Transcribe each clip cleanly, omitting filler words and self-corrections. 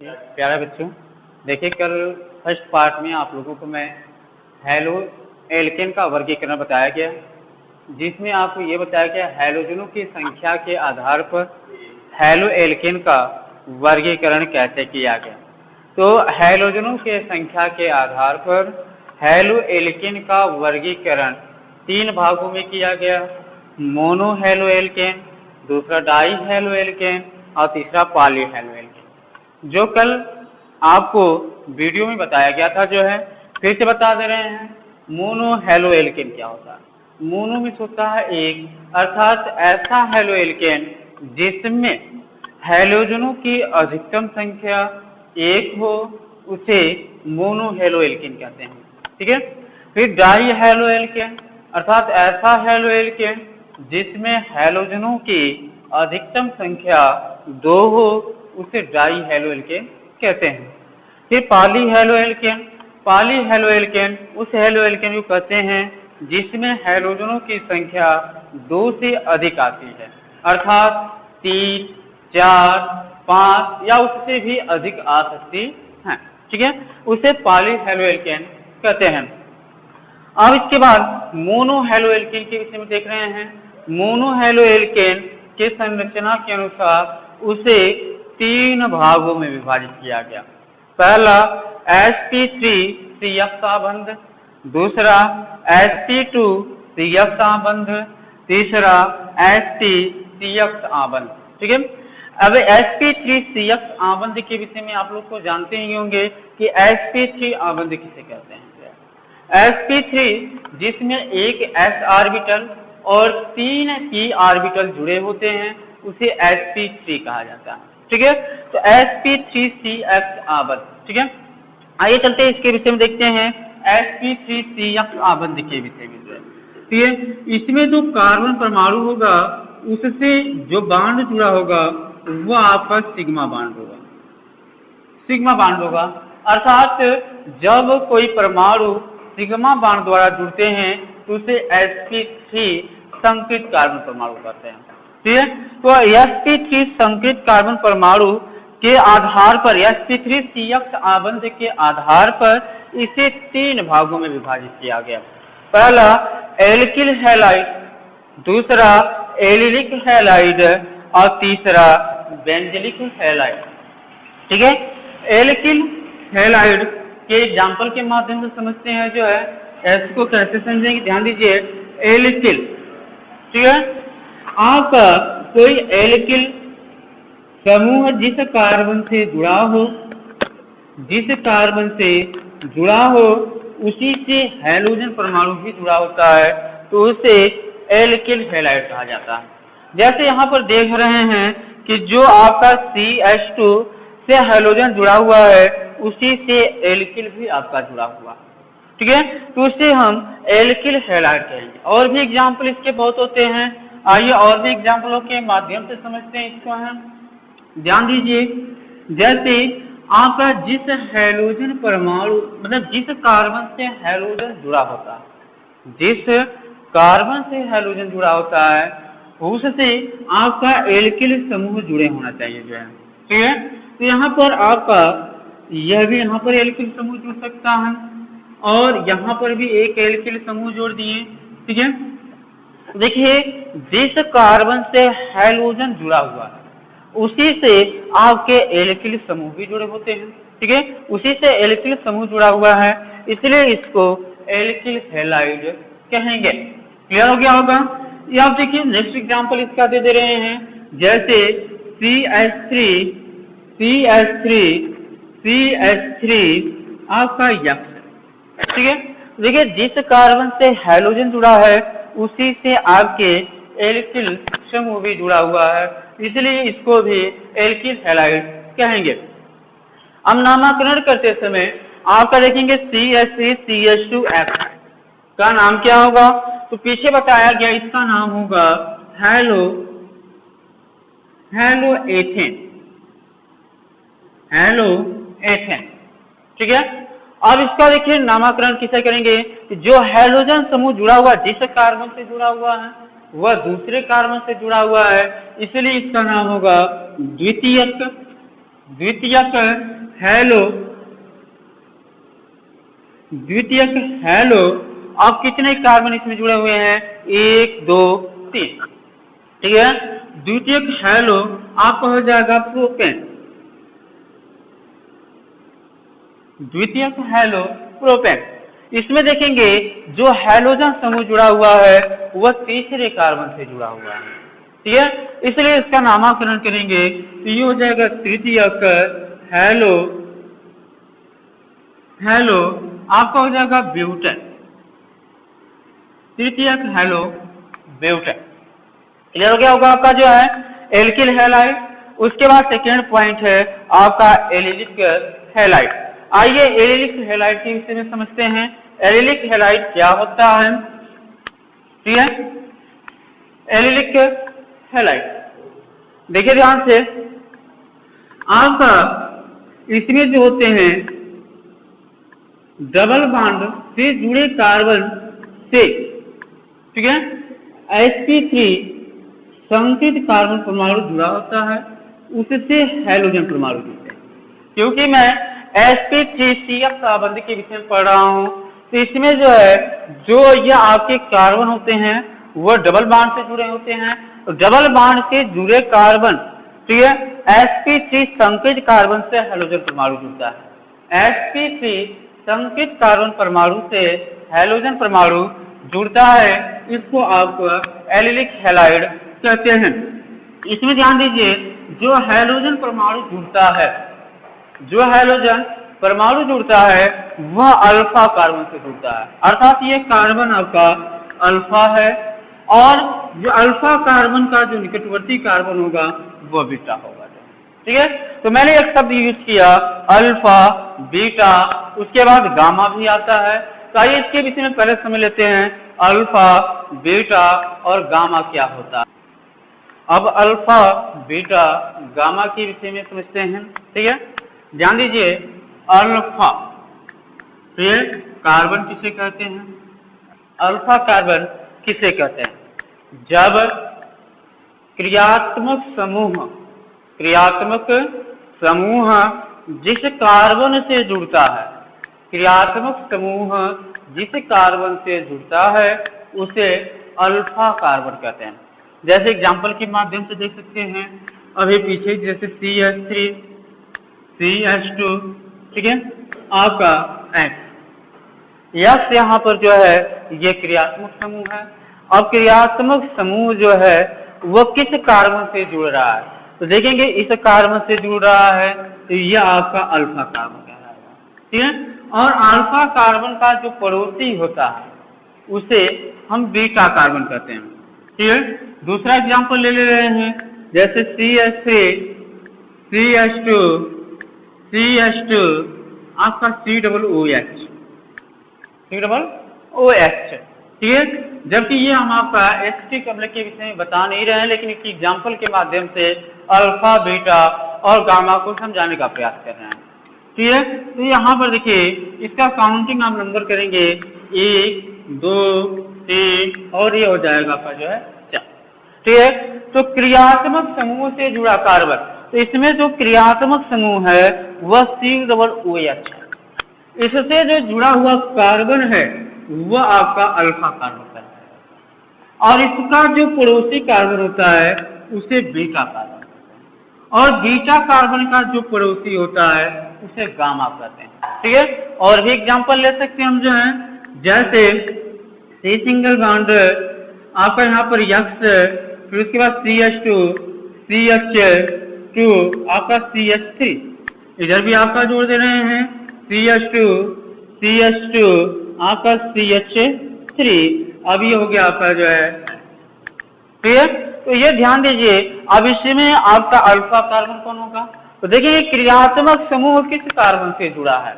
प्यारे बच्चों, देखिए कल फर्स्ट पार्ट में आप लोगों को मैं हैलो एल्केन का वर्गीकरण बताया गया, जिसमें आपको ये बताया गया हैलोजनों की संख्या के आधार पर हैलो एल्केन का वर्गीकरण कैसे किया गया। तो हैलोजनों के संख्या के आधार पर हैलो एल्केन का वर्गीकरण 3 भागों में किया गया। मोनो हैलो एल्केन, दूसरा डाई हैलो एल्केन और तीसरा पॉली हैलो एल्केन, जो कल आपको वीडियो में बताया गया था। जो है फिर से बता दे रहे हैं, मोनो हैलो एल्केन क्या होता है। मोनो में होता है एक, अर्थात ऐसा हैलो एल्केन जिसमें हैलोजनों की अधिकतम संख्या 1 हो, उसे मोनो हैलो एल्केन कहते हैं। ठीक है। फिर डाई हैलो एल्केन, अर्थात ऐसा हैलो एल्केन जिसमें हैलोजनों की अधिकतम संख्या 2 हो, उसे डाई हैलो एल्केन कहते हैं। फिर poly halo alkane, poly halo alkane उस हैलो एल्केन को कहते हैं जिसमें हैलोजनों की संख्या 2 से अधिक आती है, अर्थात 3, 4, 5 या उससे भी अधिक आ सकती है। ठीक है, उसे पॉली हैलो एल्केन कहते हैं। अब इसके बाद मोनो हैलो एल्केन के विषय में देख रहे हैं। मोनो हैलो एल्केन के संरचना के अनुसार उसे 3 भागों में विभाजित किया गया। पहला sp3 संबंध, दूसरा sp2 संबंध, तीसरा sp संबंध। ठीक है। अब sp3 संबंध के विषय में आप लोग को जानते ही होंगे कि sp3 संबंध किसे कहते हैं। sp3 जिसमें एक s ऑर्बिटल और 3 p ऑर्बिटल जुड़े होते हैं, उसे sp3 कहा जाता है। ठीक है, तो sp3 संबंध। ठीक है, आइए चलते हैं इसके विषय में देखते हैं sp3 संबंध के विषय में। ठीक है, इसमें जो कार्बन परमाणु होगा उससे जो बांड जुड़ा होगा वो आपका सिग्मा बांड होगा। सिग्मा बांड होगा, अर्थात जब कोई परमाणु सिग्मा बांड द्वारा जुड़ते हैं तो उसे sp3 संकृत कार्बन परमाणु कहते हैं। ठीक है, तो sp3 संकृत कार्बन परमाणु के आधार पर sp3 संबंध के आधार पर इसे 3 भागों में विभाजित किया गया। पहला एल्किल हैलाइड, दूसरा एलिलिक हैलाइड और तीसरा बेंजलिक हैलाइड। ठीक है, एल्किल हैलाइड के एग्जाम्पल के माध्यम से समझते हैं। जो है इसको कैसे समझेंगे, ध्यान दीजिए। एल्किल, ठीक है, आपका कोई एल्किल समूह जिस कार्बन से जुड़ा हो, जिस कार्बन से जुड़ा हो उसी से हैलोजन परमाणु भी जुड़ा होता है, तो उसे एल्किल हैलाइड कहा जाता है। जैसे यहाँ पर देख रहे हैं कि जो आपका CH2 से हैलोजन जुड़ा हुआ है, उसी से एल्किल भी आपका जुड़ा हुआ। ठीक है, तो उसे हम एल्किल हैलाइड कहेंगे। और भी एग्जाम्पल इसके बहुत होते हैं, आइए और भी एग्जाम्पलों के माध्यम से समझते हैं इसको। हम ध्यान दीजिए, जैसे आपका जिस हैलोजन परमाणु मतलब जिस कार्बन से हैलोजन जुड़ा होता है, जिस कार्बन से हैलोजन जुड़ा होता है उससे आपका एल्किल समूह जुड़े होना चाहिए। जो है ठीक है, तो यहाँ पर आपका यह भी यहाँ पर एल्किल समूह जुड़ सकता है और यहाँ पर भी एक एल्किल समूह जोड़ दिए। ठीक है, देखिए जिस कार्बन से हैलोजन जुड़ा हुआ है उसी से आपके एल्किल समूह भी जुड़े होते हैं। ठीक है, उसी से एल्किल समूह जुड़ा हुआ है, इसलिए इसको एल्किल हैलाइड कहेंगे। क्लियर हो गया होगा। ये आप देखिए नेक्स्ट एग्जांपल इसका दे रहे हैं, जैसे CH3 आपका यक्स। ठीक है, देखिए जिस कार्बन से हैलोजन जुड़ा है उसी से आपके एल्किल समूह भी जुड़ा हुआ है, इसलिए इसको भी एल्किल हैलाइड कहेंगे। अब नामकरण करते समय आपका देखेंगे CH3CH2F का नाम क्या होगा, तो पीछे बताया गया इसका नाम होगा हेलोएथेन। ठीक है, अब इसका देखिए नामकरण किसे करेंगे, जो हैलोजन समूह जुड़ा हुआ जिस कार्बन से जुड़ा हुआ है वह दूसरे कार्बन से जुड़ा हुआ है, इसलिए इसका नाम होगा द्वितीयक। द्वितीयक हेलो, द्वितीयक हेलो, अब कितने कार्बन इसमें जुड़े हुए हैं? 1 2 3, ठीक है। द्वितीयक हेलो आपका हो जाएगा प्रोपेन, द्वितीयक हेलो प्रोपेन। इसमें देखेंगे जो हैलोजन समूह जुड़ा हुआ है वह तीसरे कार्बन से जुड़ा हुआ है, ठीक है, इसलिए इसका नामकरण करेंगे तो ये हो जाएगा तृतीयक हेलो, हेलो आपका हो जाएगा ब्यूटेन, तृतीयक हेलो ब्यूटेन। क्लियर हो गया होगा आपका जो है एल्किल हैलाइड। उसके बाद सेकेंड पॉइंट है आपका एलिलिक हैलाइड। आइए एलिलिक हैलाइड के विषय में समझते हैं। एलिलिक हैलाइड क्या होता है? ठीक है, एलिलिक हैलाइड देखिए ध्यान से, आपका इसमें जो होते हैं डबल बॉन्ड से जुड़े कार्बन से, ठीक है, sp3 संकेत कार्बन परमाणु जुड़ा होता है, उससे हैलोजन परमाणु जुड़ते हैं। क्योंकि मैं sp3CF संबंध के विषय में पढ़ रहा हूं तो इसमें जो है जो ये आपके कार्बन होते हैं वो डबल बॉन्ड से जुड़े होते हैं, तो डबल बॉन्ड से जुड़े कार्बन, ठीक है, sp3 संकेत कार्बन से हैलोजन परमाणु जुड़ता है। sp3 संकेत कार्बन परमाणु से हैलोजन परमाणु जुड़ता है, इसको आप एलिलिक हैलाइड कहते हैं। इसमें ध्यान दीजिए जो हैलोजन परमाणु जुड़ता है, जो हैलोजन परमाणु जुड़ता है वह अल्फा कार्बन से जुड़ता है, अर्थात ये कार्बन आपका अल्फा है और जो अल्फा कार्बन का जो निकटवर्ती कार्बन होगा वह बीटा होगा, ठीक है। तो मैंने एक शब्द यूज किया अल्फा बीटा, उसके बाद गामा भी आता है। तो आइए इसके विषय में पहले समझ लेते हैं अल्फा बीटा और गामा क्या होता है। अब अल्फा बीटा गामा के विषय में समझते हैं, ठीक है। ध्यान दीजिए अल्फा, ये कार्बन किसे कहते हैं? अल्फा कार्बन किसे कहते हैं? जब क्रियात्मक समूह, क्रियात्मक समूह जिस कार्बन से जुड़ता है, क्रियात्मक समूह जिस कार्बन से जुड़ता है उसे अल्फा कार्बन कहते हैं। जैसे एग्जांपल के माध्यम से देख सकते हैं, अभी पीछे जैसे CH3 CH2, ठीक है, आपका X यहाँ पर जो है ये क्रियात्मक समूह है। अब क्रियात्मक समूह जो है वो किस कार्बन से जुड़ रहा है? तो देखेंगे इस कार्बन से जुड़ रहा है तो यह आपका अल्फा कार्बन कहलाएगा, ठीक है। और अल्फा कार्बन का जो पड़ोसी होता है उसे हम बीटा कार्बन कहते हैं, ठीक है। दूसरा एग्जांपल ले रहे हैं, जैसे CH3 CH2 CH2 आपका COOH, COOH, ठीक है। जबकि ये हम आपका एसिटिक अम्ल के विषय में बता नहीं रहे हैं, लेकिन एक एग्जाम्पल के माध्यम से अल्फा बीटा और गामा को समझाने का प्रयास कर रहे हैं, ठीक है। तो यहाँ पर देखिए इसका काउंटिंग आप नंबर करेंगे 1 2 3 और ये हो जाएगा आपका जो है 4, ठीक है। तो क्रियात्मक समूह से जुड़ा कार्बन, तो इसमें जो क्रियात्मक समूह है वह COOH है, इससे जो जुड़ा हुआ कार्बन है वह आपका अल्फा कार्बन है और इसका जो पड़ोसी कार्बन होता है उसे बीटा कार्बन कहते हैं और बीटा कार्बन का जो पड़ोसी होता है उसे गामा कहते हैं, ठीक है। और भी एग्जांपल ले सकते हैं हम जो है, जैसे C सिंगल बॉन्ड आपका यहाँ पर X, फिर उसके बाद CH2 CH2 आपका CH3, इधर भी आपका जोड़ दे रहे हैं CH2 आपका CH3, अब ये हो गया आपका जो है, ठीक है। तो ये ध्यान दीजिए अब इसमें आपका अल्फा कार्बन कौन होगा? तो देखिए क्रियात्मक समूह किस कार्बन से जुड़ा है?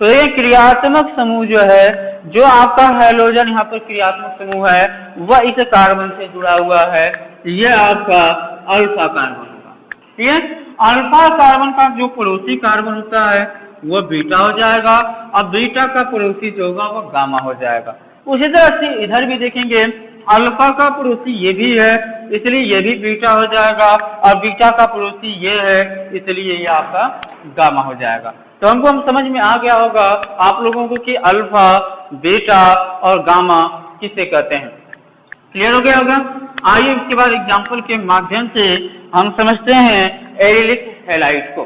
तो ये क्रियात्मक समूह जो है, जो आपका हैलोजन यहाँ पर क्रियात्मक समूह है वह इस कार्बन से जुड़ा हुआ है, यह आपका अल्फा कार्बन होगा, ठीक है। अल्फा कार्बन का जो पड़ोसी कार्बन होता है वह बीटा हो जाएगा, अब बीटा का पड़ोसी जो होगा वह गामा हो जाएगा। उसी तरह से इधर भी देखेंगे अल्फा का पड़ोसी ये भी है, इसलिए ये भी बीटा हो जाएगा, और बीटा का पड़ोसी ये है, इसलिए ये आपका गामा हो जाएगा। तो हमको समझ में आ गया होगा आप लोगों को कि अल्फा, बीटा और गामा किसे कहते हैं। क्लियर हो गया होगा। आइए इसके बाद एग्जाम्पल के माध्यम से हम समझते हैं एरिलिक हैलाइड को।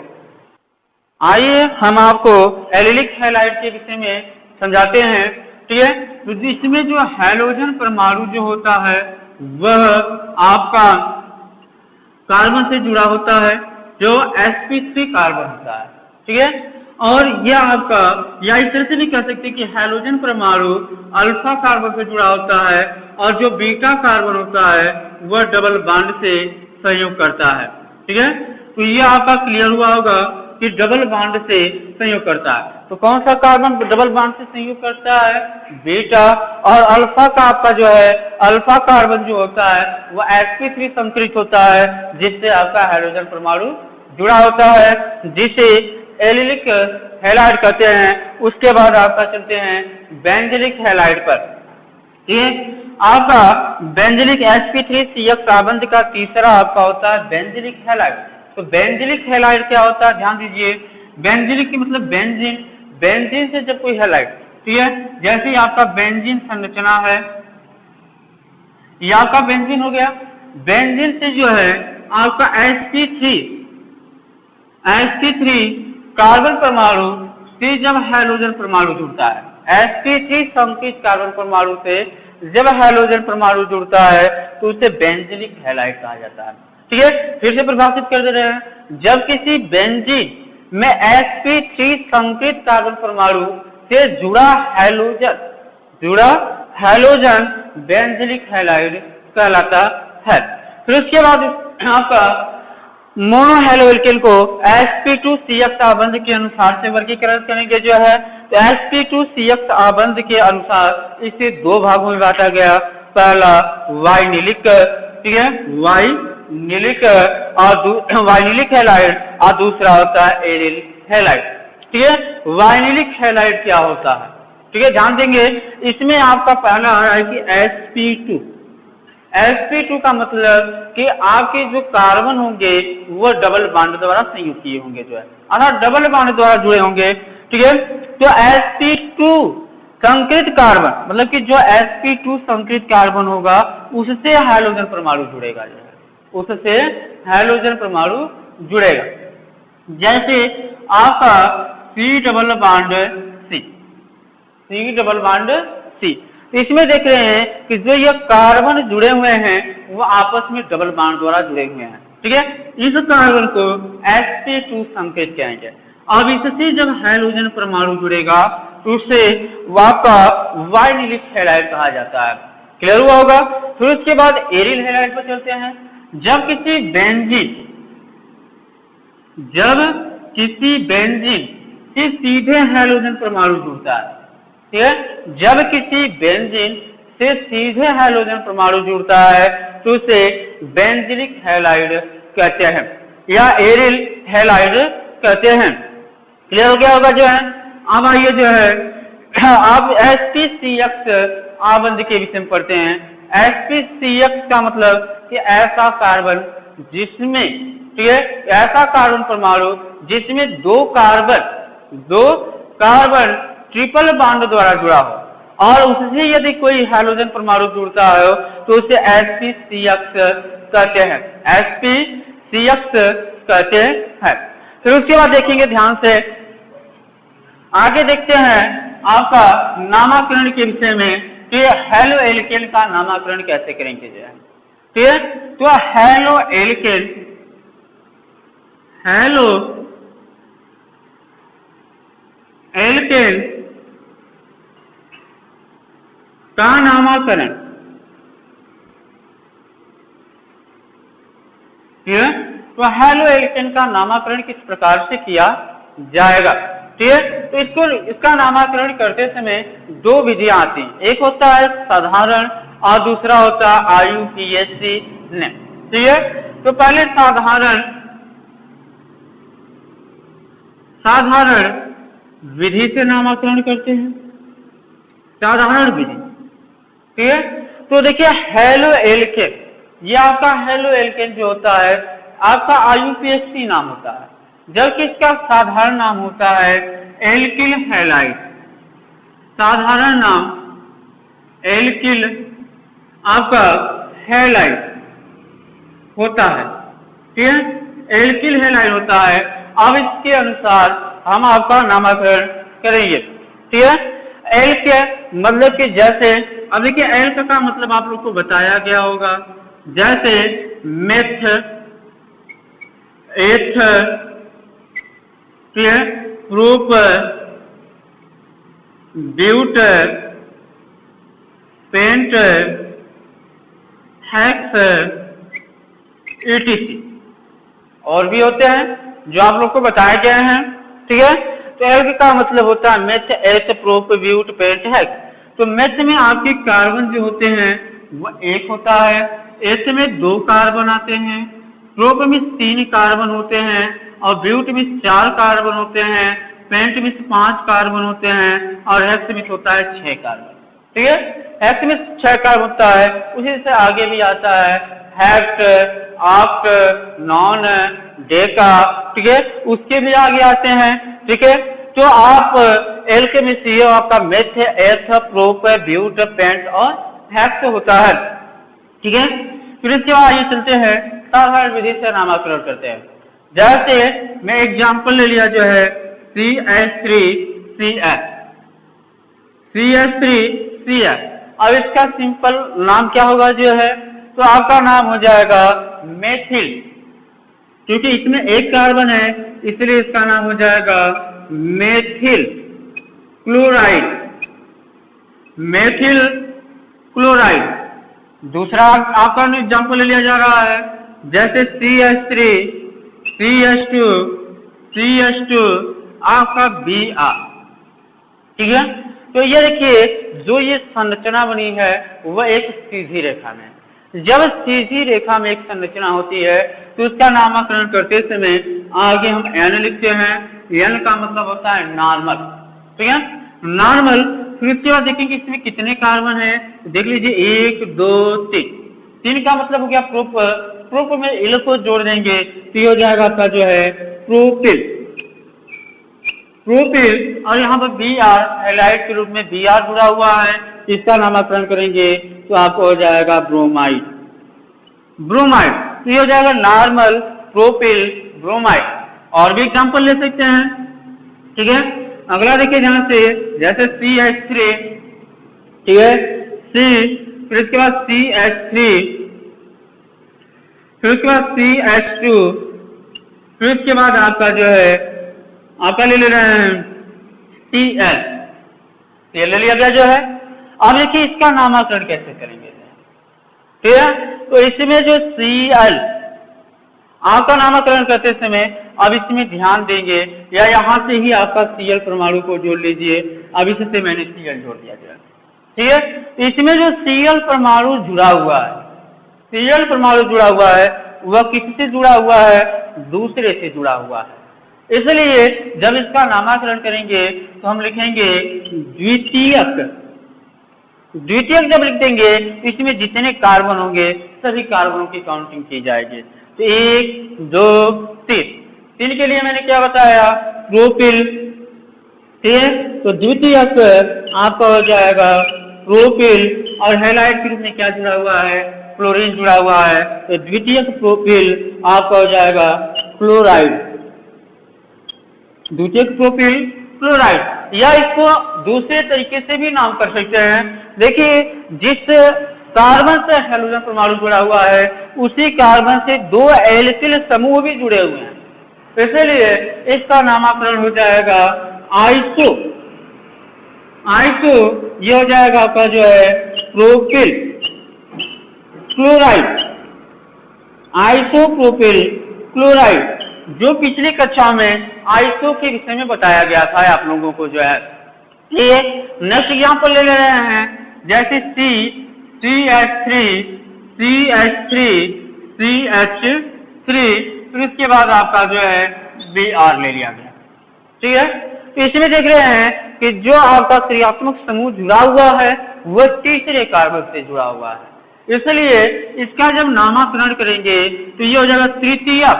आइए हम आपको एरिलिक हैलाइड के विषय में समझाते हैं। ठीक है, तो इसमें जो हैलोजन परमाणु जो होता है वह आपका कार्बन से जुड़ा होता है, जो sp3 कार्बन होता है। ठीक है, और यह आपका, या इस तरह से भी कह सकते हैं कि हैलोजन परमाणु अल्फा कार्बन से जुड़ा होता है, और जो बीटा कार्बन होता है वह डबल बॉन्ड से संयोग करता है। ठीक है, तो यह आपका क्लियर हुआ होगा कि डबल बॉन्ड से संयोग करता है। तो कौन सा कार्बन डबल बॉन्ड से संयोग करता है? बीटा। और अल्फा का आपका जो है अल्फा कार्बन जो होता है वह sp3 संकरित होता है, जिससे आपका हाइड्रोजन परमाणु जुड़ा होता है, जिसे एलिलिक हैलाइड कहते हैं। उसके बाद आपका चलते हैं बेंजलिक हैलाइड पर। ठीक है, आपका बेंजलिक sp3CF कार्बन का तीसरा आपका होता है बेंजलिक हैलाइड। तो बेंजलिक हैलाइड क्या होता है, ध्यान दीजिए। बेंजलिक की मतलब बेंजीन, बेंजीन से जब कोई हैलाइड, ठीक है, जैसे आपका बेंजीन संरचना है, ये आपका बेंजीन हो गया। बेंजीन से जो है आपका sp3 कार्बन परमाणु से जब हाइड्रोजन परमाणु जुड़ता है, sp3 संकरित कार्बन परमाणु से जब हाइड्रोजन परमाणु जुड़ता है तो उसे बेंजलिक हैलाइड कहा जाता है। ठीक है, फिर से परिभाषित कर दे रहे हैं। जब किसी बेंजीन में sp3 संकरित कार्बन परमाणु से जुड़ा हैलोजन बेंजलिक हैलाइड कहलाता है। फिर उसके बाद आपका मोनोहैलोएल्केन को sp2CX आबंध के अनुसार से वर्गीकरण करेंगे जो है। तो sp2CX आबंध के अनुसार इसे दो भागों में बांटा गया। पहला वाइनिलिक, ठीक है, वाइनिलिक हैलाइड, और दूसरा होता है एरिल हैलाइड। ठीक है, वाइनिलिक हैलाइड क्या होता है? ठीक है, ध्यान देंगे। इसमें आपका पहला आ रहा है कि sp2 का मतलब कि आपके जो कार्बन होंगे वो डबल बॉन्ड द्वारा संयुक्त किए होंगे, जो है अर्थात डबल बॉन्ड द्वारा जुड़े होंगे। ठीक है, तो sp2 संकरित कार्बन मतलब कि जो sp2 संकरित कार्बन होगा उससे हाइड्रोजन परमाणु जुड़ेगा, जो है उससे हाइड्रोजन परमाणु जुड़ेगा। जैसे आपका C डबल बॉन्ड C, तो इसमें देख रहे हैं कि जो ये कार्बन जुड़े हुए हैं वो आपस में डबल बॉन्ड द्वारा जुड़े हुए हैं। ठीक है, इस कार्बन को sp2 संकेत कहेंगे। अब इससे जब हाइड्रोजन परमाणु जुड़ेगा तो उसे आपका वाइनिलिक हैलाइड कहा जाता है। क्लियर हुआ होगा। फिर उसके बाद एरिल हैलाइड पर चलते हैं। जब किसी बेंजीन से सीधे हाइड्रोजन परमाणु जुड़ता है, ठीक है, जब किसी बेंजीन से सीधे हाइड्रोजन परमाणु जुड़ता है तो उसे बेंजिलिक हैलाइड कहते हैं या एरिल हैलाइड कहते हैं। क्लियर हो गया होगा जो है। अब आइए जो है आप sp3CX आबंध के विषय में पढ़ते हैं। sp3CX का मतलब कि ऐसा कार्बन जिसमें, ठीक है, ऐसा कार्बन परमाणु जिसमें दो कार्बन ट्रिपल बॉन्ड द्वारा जुड़ा हो, और उससे यदि कोई हाइड्रोजन परमाणु जुड़ता हो तो उसे sp3CX कहते हैं, sp3CX कहते हैं। फिर उसके बाद देखेंगे ध्यान से, आगे देखते हैं आपका नामकरण के विषय में कि हैलोएल्केन का नामकरण कैसे करेंगे जो है। ठीक है, तो हैलोएल्केन का नामकरण, ठीक है, तो हैलोएल्केन का नामकरण किस प्रकार से किया जाएगा। ठीक है, तो इसका नामकरण करते समय दो विधियां आती हैं। एक होता है साधारण और दूसरा होता है IUPAC नेम। ठीक है, तो पहले साधारण विधि से नामकरण करते हैं, साधारण विधि। ठीक है, तो देखिए हैलोएल्केन, ये आपका हेलो एल्केन जो होता है आपका IUPAC नाम होता है, जबकि इसका साधारण नाम होता है एल्किल हैलाइड। साधारण नाम एल्किल आपका हैलाइड होता है, ठीक है, एल्किल हैलाइड होता है। अब इसके अनुसार हम आपका नामकरण करेंगे, ठीक है। एल के मतलब कि जैसे, अब देखिए एल का मतलब आप लोग को बताया गया होगा, जैसे meth, eth, prop, but, pent, hex, ETC और भी होते हैं जो आप लोग को बताए गए हैं, ठीक है। तो एल का मतलब होता है meth, eth, prop, but, pent, hacks. तो मेथ में आपके कार्बन जो होते हैं वो एक होता है, एथ में 2 कार्बन आते हैं, प्रूफ में 3 कार्बन होते हैं और ब्यूट में 4 कार्बन होते हैं, पेंट में 5 कार्बन होते हैं और हेक्स में होता है 6 कार्बन, ठीक है। हेक्स में 6 कार्बन होता है, उसी से आगे भी आता है हेक्ट, ऑक्ट, नॉन, डेका, ठीक है, उसके भी आगे आते हैं, ठीक है। तो आप एल के में सी आपका meth, eth, prop, but, paint और हैक्स होता है, ठीक है। फिर इसके बाद आगे चलते हैं, साधारण विधि से नामकरण करते हैं। जैसे मैं एग्जांपल ले लिया जो है CH3CF, CH3CF। अब इसका सिंपल नाम क्या होगा जो है, तो आपका नाम हो जाएगा मेथिल, क्योंकि इसमें 1 कार्बन है इसलिए इसका नाम हो जाएगा मेथिल क्लोराइड, मेथिल क्लोराइड। दूसरा आपका एग्जांपल ले लिया जा रहा है, जैसे CH3, CH2, CH2 आपका Br, ठीक है। तो ये देखिए जो ये संरचना बनी है वह एक सीधी रेखा में, जब सीधी रेखा में एक संरचना होती है तो उसका नामकरण करते समय आगे हम n लिखते हैं। n का मतलब होता है नॉर्मल, ठीक है, नॉर्मल। फिर उसके बाद देखेंगे इसमें कितने कार्बन है, देख लीजिए 1 2 3, 3 का मतलब हो गया प्रूफ, प्रूफ में इल को जोड़ देंगे तो ये हो जाएगा आपका जो है प्रोपिल, प्रोपिल। और यहाँ पर Br हैलाइड के रूप में Br जुड़ा हुआ है, इसका नामकरण करेंगे तो आपको हो जाएगा ब्रोमाइड, ब्रोमाइड। तो ये हो जाएगा नॉर्मल, प्रोपिल, ब्रोमाइड। और भी एग्जांपल ले सकते हैं, ठीक है। अगला देखिए ध्यान से, जैसे CH3, ठीक है, C, फिर इसके बाद CH3, फिर उसके बाद CH2, फिर उसके बाद आपका जो है आपका ले रहे हैं CL, ये ले लिया गया जो है। अब देखिए इसका नामकरण कैसे करेंगे, ठीक है। तो इसमें जो Cl आपका नामकरण करते समय अब इसमें ध्यान देंगे, या यहाँ से ही आपका Cl परमाणु को जोड़ लीजिए। अब इससे मैंने Cl जोड़ दिया जाए, ठीक है। इसमें जो Cl परमाणु जुड़ा हुआ है, Cl परमाणु जुड़ा हुआ है वह किससे जुड़ा हुआ है, दूसरे से जुड़ा हुआ है। इसलिए जब इसका नामकरण करेंगे तो हम लिखेंगे द्वितीयक, द्वितीयक जब लिख देंगे इसमें जितने कार्बन होंगे सभी कार्बनों की काउंटिंग की जाएगी। तो 1 2 3, 3 के लिए मैंने क्या बताया, प्रोपिल, ठीक है। तो द्वितीयक आपका हो जाएगा प्रोपिल, और हैलाइड के रूप में क्या जुड़ा हुआ है, क्लोरीन जुड़ा हुआ है, तो द्वितीयक प्रोपिल आपका हो जाएगा क्लोराइड, द्वितीयक प्रोपिल क्लोराइड। या इसको दूसरे तरीके से भी नाम कर सकते हैं। देखिए जिस कार्बन से हाइड्रोजन परमाणु जुड़ा हुआ है उसी कार्बन से 2 एल्किल समूह भी जुड़े हुए हैं, इसलिए इसका नामकरण हो जाएगा आइसो, आइसो ये हो जाएगा आपका जो है प्रोपिल क्लोराइड, आइसोप्रोपिल क्लोराइड, जो पिछली कक्षा में आइसो के विषय में बताया गया था आप लोगों को जो है। ये नेक्स्ट एग्जांपल ले रहे हैं, जैसे CH3, CH3, CH3, फिर इसके बाद आपका जो है Br ले लिया गया, ठीक है। तो इसमें देख रहे हैं कि जो आपका क्रियात्मक समूह जुड़ा हुआ है वह तीसरे कार्बन से जुड़ा हुआ है, इसलिए इसका जब नामकरण करेंगे तो ये हो जाएगा तृतीयक।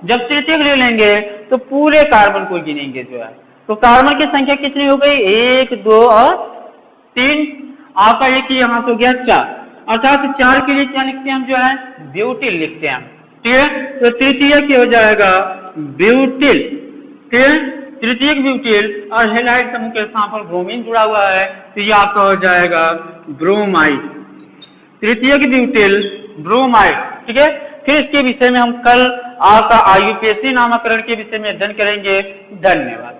जब तृतीयक ले लेंगे तो पूरे कार्बन को गिनेंगे जो है, तो कार्बन की संख्या कितनी हो गई, 1 2 और 3, आपका एक यहाँ से हो गया 4, अर्थात 4 के लिए क्या लिखते हैं हम जो है, ब्यूटिल लिखते हैं, ठीक है। तो तृतीयक क्या हो जाएगा, ब्यूटिल, ठीक है, तृतीयक ब्यूटिल, और हेलाइड समूह के स्थान पर ब्रोमीन जुड़ा हुआ है तो ये आपका हो जाएगा ब्रोमाइड, तृतीयक ब्यूटिल ब्रोमाइड, ठीक है। फिर इसके विषय में हम कल आपका IUPAC नामकरण के विषय में अध्ययन करेंगे। धन्यवाद।